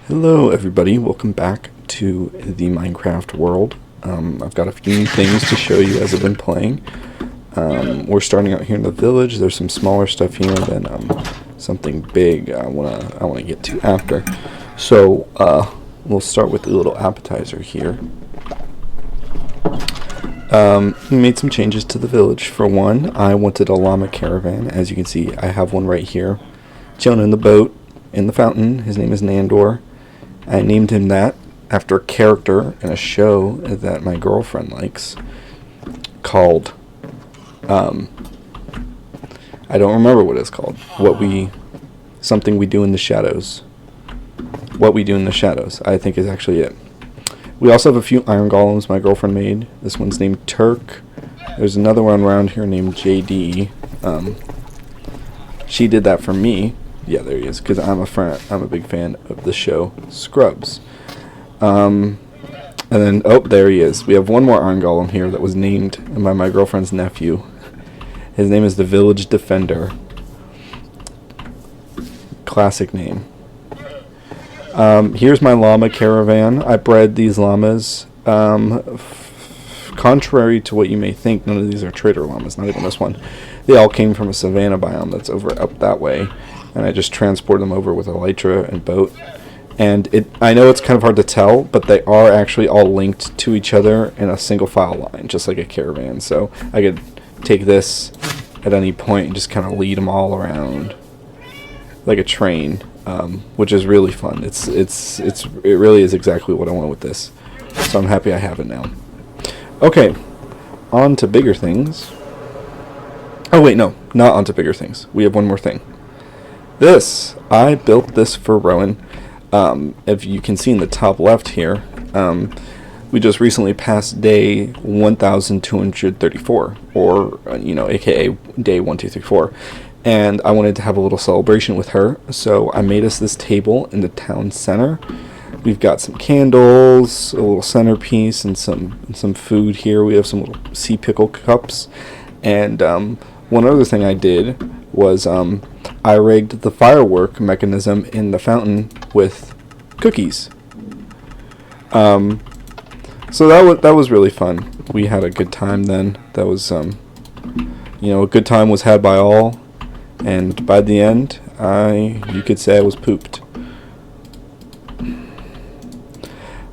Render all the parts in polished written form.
Hello everybody, welcome back to the Minecraft world. I've got a few new things to show you as I've been playing. We're starting out here in the village. There's some smaller stuff here, then something big I wanna get to after. So we'll start with a little appetizer here. We made some changes to the village. For one, I wanted a llama caravan. As you can see, I have one right here, chilling in the boat in the fountain. His name is Nandor. I named him that after a character in a show that my girlfriend likes called, I don't remember what it's called. Something we do in the shadows. What we do in the shadows, I think, is actually it. We also have a few iron golems my girlfriend made. This one's named Turk. There's another one around here named JD. She did that for me. Yeah, there he is, because I'm a big fan of the show Scrubs. And then, oh, there he is. We have one more iron golem here that was named by my girlfriend's nephew. His name is the Village Defender. Classic name. Here's my llama caravan. I bred these llamas. Contrary to what you may think, none of these are trader llamas, not even this one. They all came from a savanna biome that's over up that way. And I just transport them over with elytra and boat. And I know it's kind of hard to tell, but they are actually all linked to each other in a single file line, just like a caravan. So I could take this at any point and just kind of lead them all around like a train, which is really fun. It really is exactly what I want with this. So I'm happy I have it now. Okay, on to bigger things. Oh wait, no, not on to bigger things. We have one more thing. I built this for Rowan. If you can see in the top left here, we just recently passed day 1234, or aka day 1234, and I wanted to have a little celebration with her, so I made us this table in the town center. We've got some candles, a little centerpiece, and some food here. We have some little sea pickle cups, and one other thing I did was I rigged the firework mechanism in the fountain with cookies. So that was really fun. We had a good time then. That was a good time was had by all, and by the end, you could say I was pooped.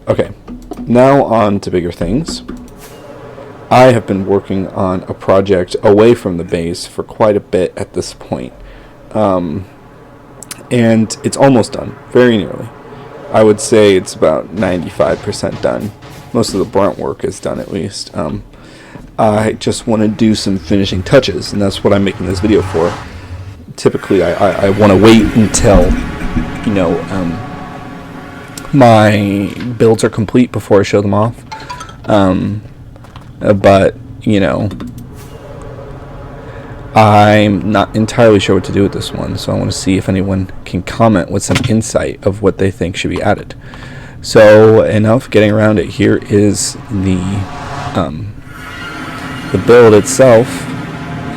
Okay, now on to bigger things. I have been working on a project away from the base for quite a bit at this point. And it's almost done, very nearly. I would say it's about 95% done. Most of the brunt work is done, at least. I just want to do some finishing touches, and that's what I'm making this video for. Typically, I want to wait until, my builds are complete before I show them off. But I'm not entirely sure what to do with this one, so I want to see if anyone can comment with some insight of what they think should be added. So enough getting around it. Here is the build itself,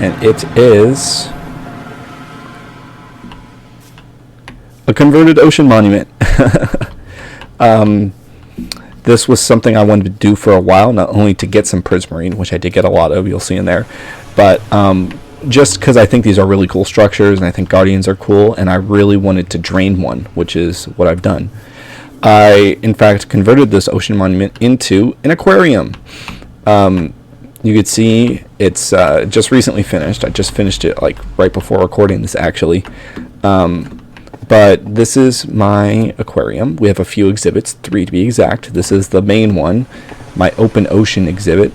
and it is a converted ocean monument. This was something I wanted to do for a while, not only to get some prismarine, which I did get a lot of, you'll see in there, but just because I think these are really cool structures, and I think guardians are cool, and I really wanted to drain one, which is what I've done. I, in fact, converted this ocean monument into an aquarium. You could see it's just recently finished. I just finished it like right before recording this, actually. But this is my aquarium. We have a few exhibits, 3 to be exact. This is the main one, my open ocean exhibit.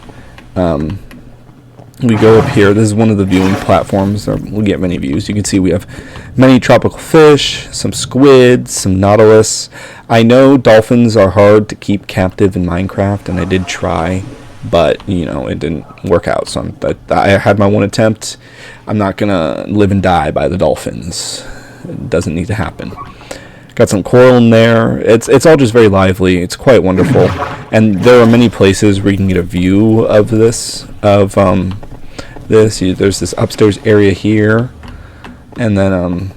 We go up here. This is one of the viewing platforms. We'll get many views. You can see we have many tropical fish, some squids, some nautilus. I know dolphins are hard to keep captive in Minecraft, and I did try, but it didn't work out. So I had my one attempt. I'm not gonna live and die by the dolphins. It doesn't need to happen. Got some coral in there. It's all just very lively. It's quite wonderful, and there are many places where you can get a view of this. There's this upstairs area here, and then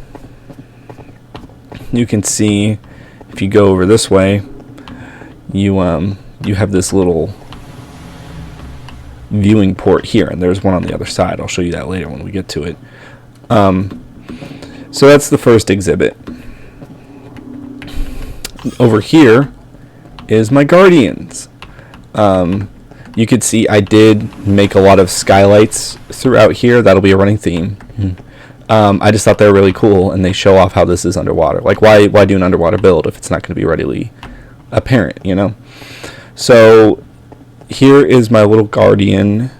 you can see if you go over this way, you have this little viewing port here, and there's one on the other side. I'll show you that later when we get to it. So that's the first exhibit. Over here is my Guardians. You could see I did make a lot of skylights throughout here. That'll be a running theme. I just thought they were really cool, and they show off how this is underwater. Like, why do an underwater build if it's not going to be readily apparent, you know? So here is my little Guardian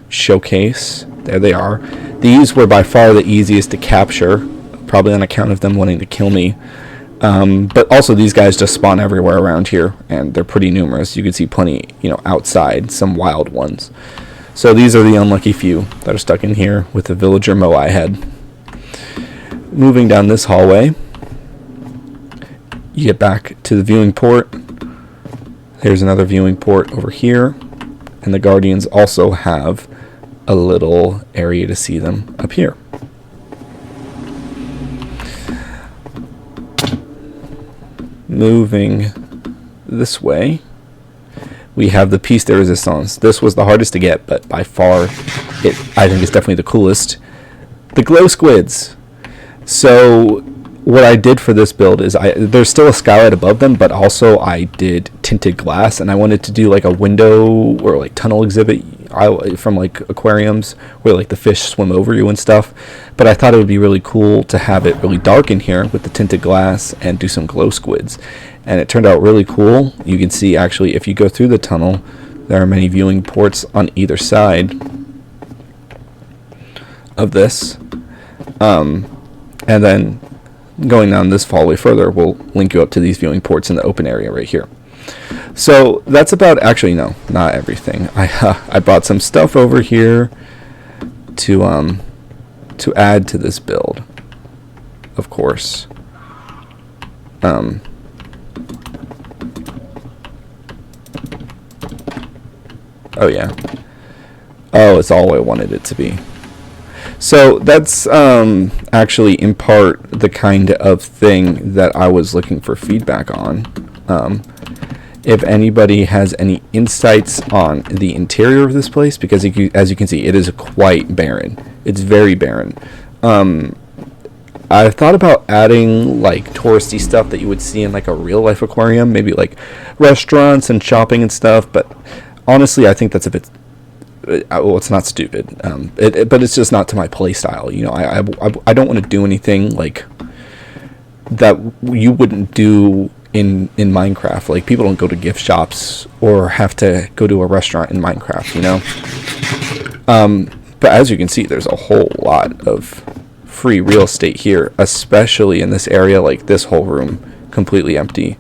showcase. There they are. These were by far the easiest to capture, probably on account of them wanting to kill me. But also these guys just spawn everywhere around here, and they're pretty numerous. You can see plenty, you know, outside, some wild ones. So these are the unlucky few that are stuck in here with the villager Moai head. Moving down this hallway, you get back to the viewing port. There's another viewing port over here, and the Guardians also have a little area to see them up here. Moving this way, we have the piece de resistance. This was the hardest to get, but by far, I think it's definitely the coolest. The glow squids. So what I did for this build is there's still a skylight above them, but also I did tinted glass, and I wanted to do like a window or like tunnel exhibit from like aquariums where like the fish swim over you and stuff. But I thought it would be really cool to have it really dark in here with the tinted glass and do some glow squids, and it turned out really cool. You can see actually if you go through the tunnel, there are many viewing ports on either side of this, and then going down this hallway further will link you up to these viewing ports in the open area right here. So that's about, actually no, not everything. I brought some stuff over here to add to this build, of course. Oh yeah. Oh, it's all I wanted it to be. So that's actually in part the kind of thing that I was looking for feedback on. If anybody has any insights on the interior of this place, because as you can see, it is quite barren. It's very barren. I thought about adding like touristy stuff that you would see in like a real life aquarium, maybe like restaurants and shopping and stuff, but honestly I think that's a bit, well, it's not stupid, but it's just not to my play style. You know, I don't want to do anything like that you wouldn't do in Minecraft. Like, people don't go to gift shops or have to go to a restaurant in Minecraft, you know. But as you can see, there's a whole lot of free real estate here, especially in this area. Like, this whole room completely empty.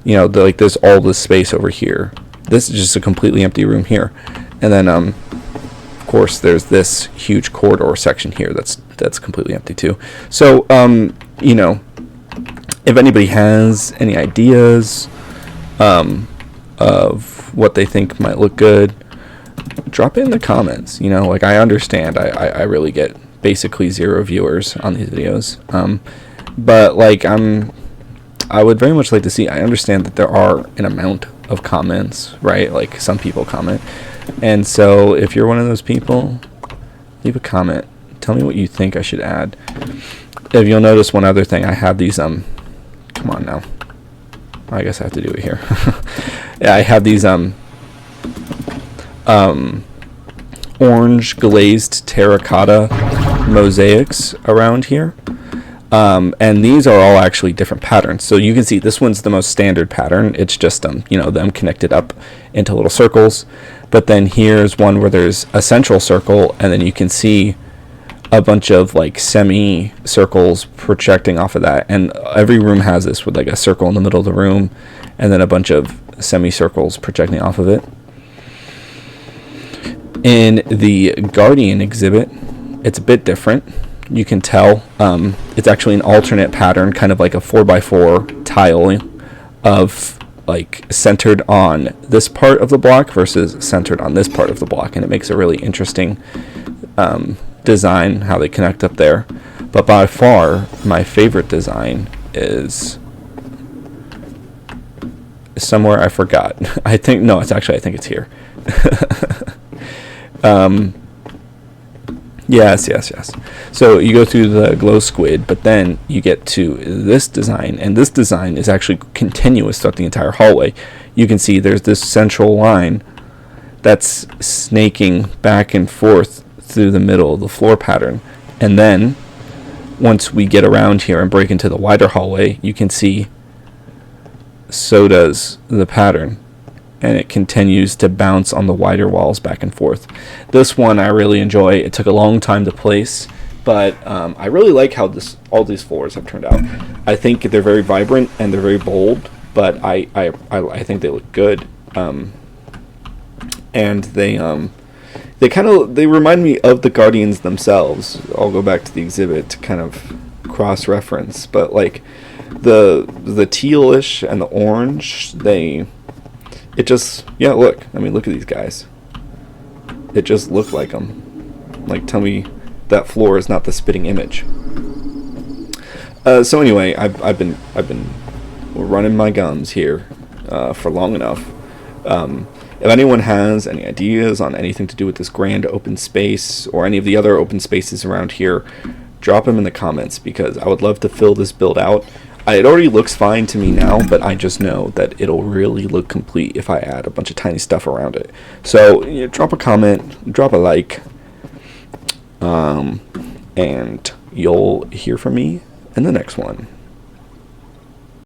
You know, like there's all this space over here. This is just a completely empty room here. And then of course there's this huge corridor section here that's completely empty too. So you know, if anybody has any ideas of what they think might look good, drop it in the comments. You know, like, I understand I really get basically 0 viewers on these videos, but like I would very much like to see. I understand that there are an amount of comments, right? Like, some people comment, and so if you're one of those people, leave a comment. Tell me what you think I should add. If you'll notice one other thing, I have these come on now. I guess I have to do it here. Yeah, I have these orange glazed terracotta mosaics around here. And these are all actually different patterns. So you can see this one's the most standard pattern. It's just you know, them connected up into little circles. But then here's one where there's a central circle, and then you can see a bunch of like semi-circles projecting off of that. And every room has this, with like a circle in the middle of the room and then a bunch of semicircles projecting off of it. In the Guardian exhibit, it's a bit different. You can tell it's actually an alternate pattern, kind of like a 4x4 tile of like centered on this part of the block versus centered on this part of the block, and it makes a really interesting design how they connect up there. But by far my favorite design is somewhere. I forgot. I think I think it's here. Yes. So you go through the glow squid, but then you get to this design, and this design is actually continuous throughout the entire hallway. You can see there's this central line that's snaking back and forth through the middle of the floor pattern. And then once we get around here and break into the wider hallway, you can see so does the pattern, and it continues to bounce on the wider walls back and forth. This one I really enjoy. It took a long time to place, but I really like how all these floors have turned out. I think they're very vibrant and they're very bold, but I think they look good. And they remind me of the Guardians themselves. I'll go back to the exhibit to kind of cross-reference, but like the tealish and the orange, look. I mean, look at these guys. It just looked like them. Like, tell me that floor is not the spitting image. So anyway, I've been running my gums here for long enough. If anyone has any ideas on anything to do with this grand open space or any of the other open spaces around here, drop them in the comments, because I would love to fill this build out. It already looks fine to me now, but I just know that it'll really look complete if I add a bunch of tiny stuff around it. So drop a comment, drop a like, and you'll hear from me in the next one.